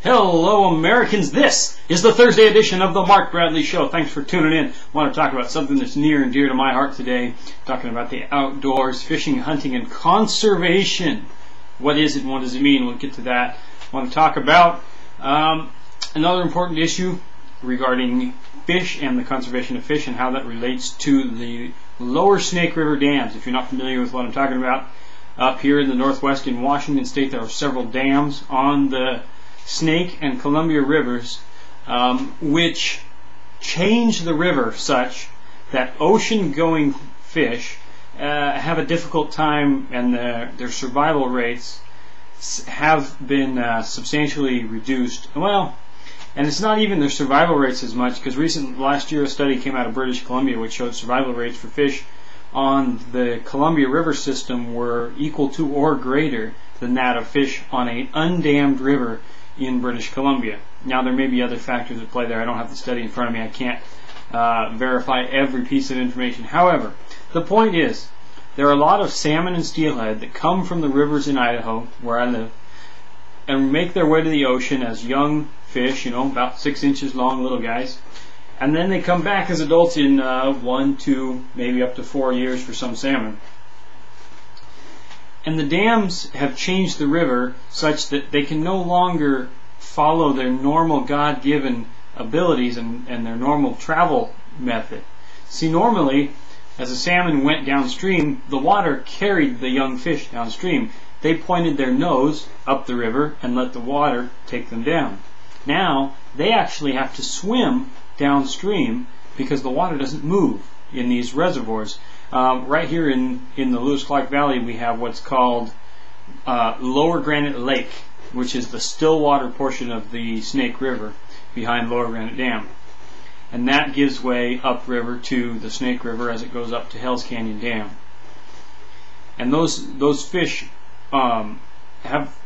Hello Americans, this is the Thursday edition of the Mark Bradley Show. Thanks for tuning in. I want to talk about something that's near and dear to my heart today. Talking about the outdoors, fishing, hunting, and conservation. What is it and what does it mean? We'll get to that. I want to talk about another important issue regarding fish and the conservation of fish and how that relates to the lower Snake River dams. If you're not familiar with what I'm talking about, up here in the northwest in Washington State, there are several dams on the Snake and Columbia rivers which change the river such that ocean-going fish have a difficult time, and their survival rates have been substantially reduced. Well, and it's not even their survival rates as much, because last year a study came out of British Columbia which showed survival rates for fish on the Columbia River system were equal to or greater than that of fish on an undammed river in British Columbia. Now, there may be other factors at play there. I don't have the study in front of me. I can't verify every piece of information. However, the point is, there are a lot of salmon and steelhead that come from the rivers in Idaho, where I live, and make their way to the ocean as young fish, about 6 inches long little guys. And then they come back as adults in 1, 2, maybe up to 4 years for some salmon. And the dams have changed the river such that they can no longer follow their normal God-given abilities and their normal travel method. See, normally, as a salmon went downstream, the water carried the young fish downstream. They pointed their nose up the river and let the water take them down. Now, they actually have to swim downstream because the water doesn't move in these reservoirs. Right here in the Lewis-Clark Valley, we have what's called Lower Granite Lake, which is the still water portion of the Snake River behind Lower Granite Dam. And that gives way upriver to the Snake River as it goes up to Hells Canyon Dam. And those fish, the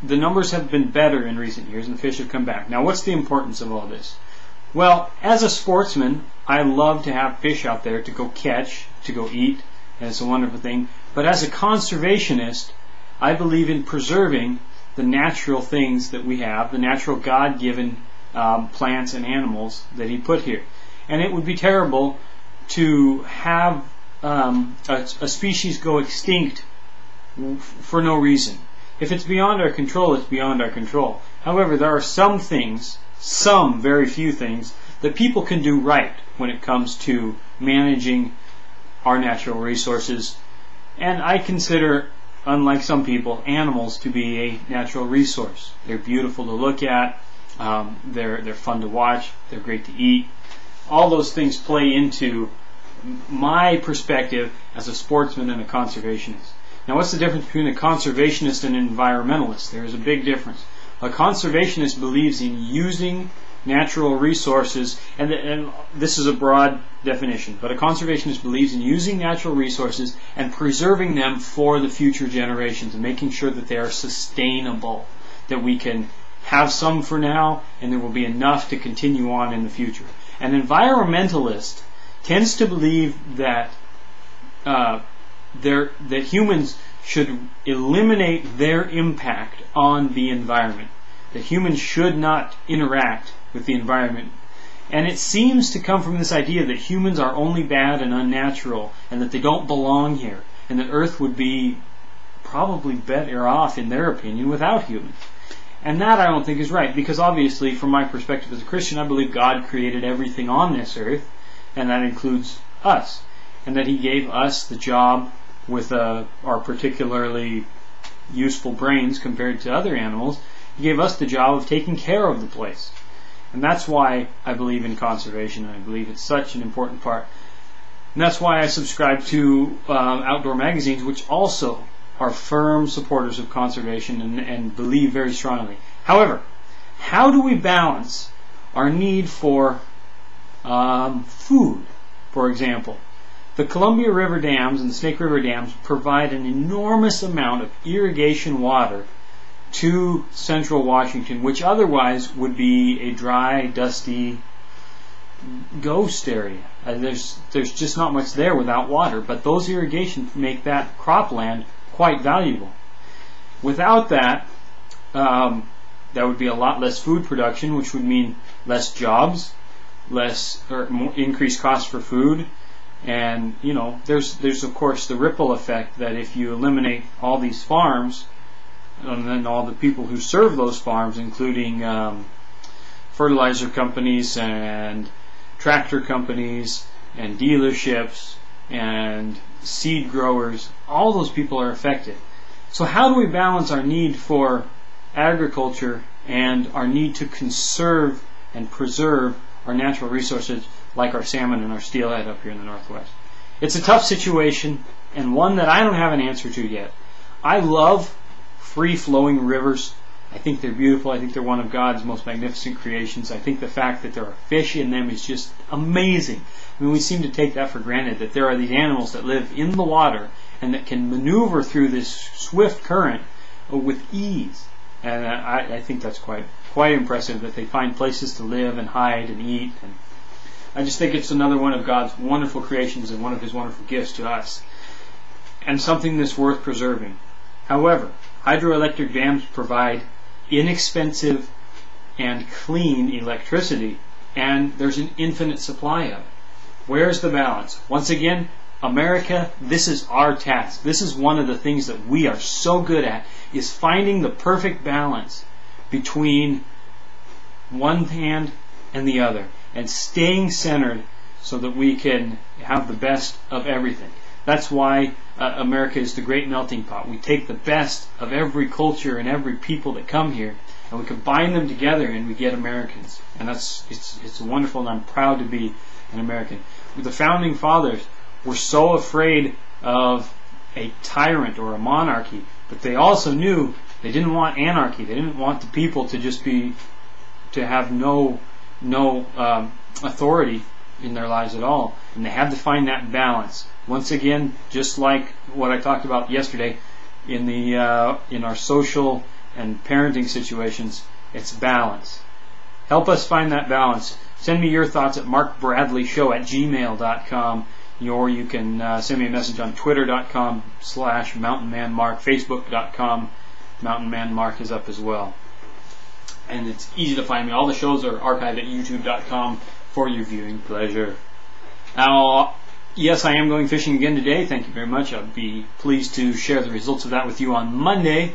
numbers have been better in recent years, and the fish have come back. Now, what's the importance of all this? Well, as a sportsman, I love to have fish out there to go catch, to go eat, and it's a wonderful thing. But as a conservationist, I believe in preserving the natural things that we have, the natural God-given plants and animals that He put here. And it would be terrible to have a species go extinct for no reason. If it's beyond our control, it's beyond our control. However, there are some things, some very few things, that people can do right when it comes to managing our natural resources. And I consider, unlike some people, animals to be a natural resource. They're beautiful to look at, they're fun to watch, they're great to eat. All those things play into my perspective as a sportsman and a conservationist. Now, what's the difference between a conservationist and an environmentalist? There is a big difference. A conservationist believes in using natural resources, and this is a broad definition, but a conservationist believes in using natural resources and preserving them for the future generations and making sure that they are sustainable, that we can have some for now and there will be enough to continue on in the future. An environmentalist tends to believe that that humans should eliminate their impact on the environment, that humans should not interact with the environment. And it seems to come from this idea that humans are only bad and unnatural, and that they don't belong here, and that Earth would be probably better off, in their opinion, without humans. And that I don't think is right, because obviously, from my perspective as a Christian, I believe God created everything on this earth, and that includes us, and that He gave us the job with our particularly useful brains compared to other animals. He gave us the job of taking care of the place. And that's why I believe in conservation, and I believe it's such an important part. And that's why I subscribe to outdoor magazines, which also are firm supporters of conservation and believe very strongly. However, how do we balance our need for food, for example? The Columbia River dams and the Snake River dams provide an enormous amount of irrigation water to central Washington, which otherwise would be a dry, dusty ghost area. There's just not much there without water, but those irrigations make that cropland quite valuable. Without that, that would be a lot less food production, which would mean less jobs, more increased costs for food. And there's of course the ripple effect that if you eliminate all these farms, and then all the people who serve those farms, including fertilizer companies and tractor companies and dealerships and seed growers, all those people are affected. So how do we balance our need for agriculture and our need to conserve and preserve our natural resources like our salmon and our steelhead up here in the Northwest? It's a tough situation, and one that I don't have an answer to yet. I love free-flowing rivers. I think they're beautiful. I think they're one of God's most magnificent creations. I think the fact that there are fish in them is just amazing. I mean, we seem to take that for granted, that there are these animals that live in the water and that can maneuver through this swift current with ease. And I think that's quite impressive, that they find places to live and hide and eat. And I just think it's another one of God's wonderful creations and one of His wonderful gifts to us, and something that's worth preserving. However, hydroelectric dams provide inexpensive and clean electricity, and there's an infinite supply of it. Where's the balance? Once again, America, this is our task. This is one of the things that we are so good at, is finding the perfect balance between one hand and the other, and staying centered so that we can have the best of everything. That's why America is the great melting pot. We take the best of every culture and every people that come here, and we combine them together, and we get Americans. And it's wonderful, and I'm proud to be an American. The founding fathers were so afraid of a tyrant or a monarchy, but they also knew they didn't want anarchy. They didn't want the people to have no authority in their lives at all, and they had to find that balance. Once again, just like what I talked about yesterday, in our social and parenting situations, it's balance. Help us find that balance. Send me your thoughts at markbradleyshow@gmail.com, or you can send me a message on twitter.com/mountainmanmark, facebook.com. mountainmanmark is up as well. And it's easy to find me. All the shows are archived at youtube.com for your viewing pleasure. Now, yes, I am going fishing again today. Thank you very much. I'll be pleased to share the results of that with you on Monday.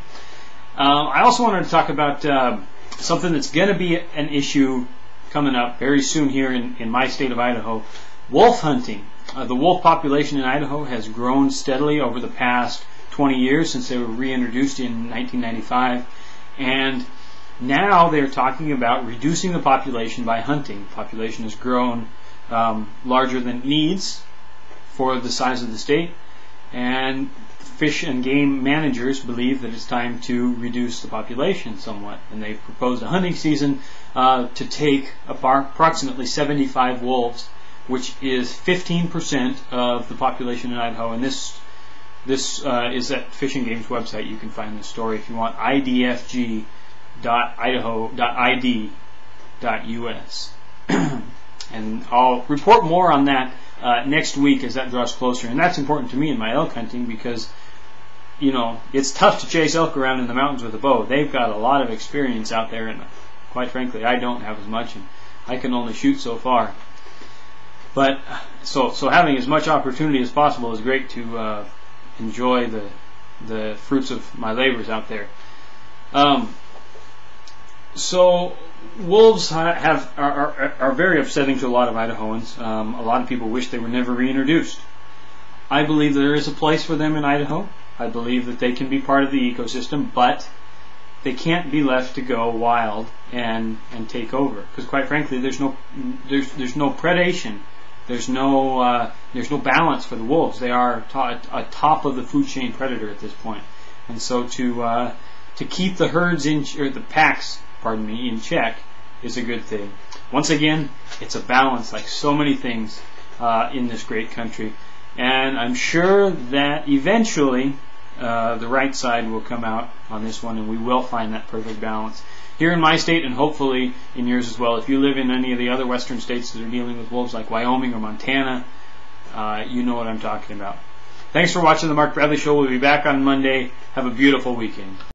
I also wanted to talk about something that's going to be an issue coming up very soon here in my state of Idaho. Wolf hunting. The wolf population in Idaho has grown steadily over the past 20 years since they were reintroduced in 1995. And now they're talking about reducing the population by hunting. The population has grown larger than it needs for the size of the state, and fish and game managers believe that it's time to reduce the population somewhat, and they've proposed a hunting season to take approximately 75 wolves, which is 15% of the population in Idaho. And this is at Fish and Game's website. You can find this story if you want, idfg.idaho.id.us. And I'll report more on that next week as that draws closer. And that's important to me in my elk hunting, because it's tough to chase elk around in the mountains with a bow. They've got a lot of experience out there, and quite frankly, I don't have as much, and I can only shoot so far. But so having as much opportunity as possible is great to enjoy the fruits of my labors out there. So wolves are very upsetting to a lot of Idahoans. A lot of people wish they were never reintroduced. I believe there is a place for them in Idaho. I believe that they can be part of the ecosystem, but they can't be left to go wild and take over. Because quite frankly, there's no predation. There's no balance for the wolves. They are a top of the food chain predator at this point. And so to keep the herds or the packs, in check is a good thing. Once again, it's a balance, like so many things in this great country. And I'm sure that eventually the right side will come out on this one, and we will find that perfect balance here in my state, and hopefully in yours as well. If you live in any of the other western states that are dealing with wolves, like Wyoming or Montana, you know what I'm talking about. Thanks for watching the Mark Bradley Show. We'll be back on Monday. Have a beautiful weekend.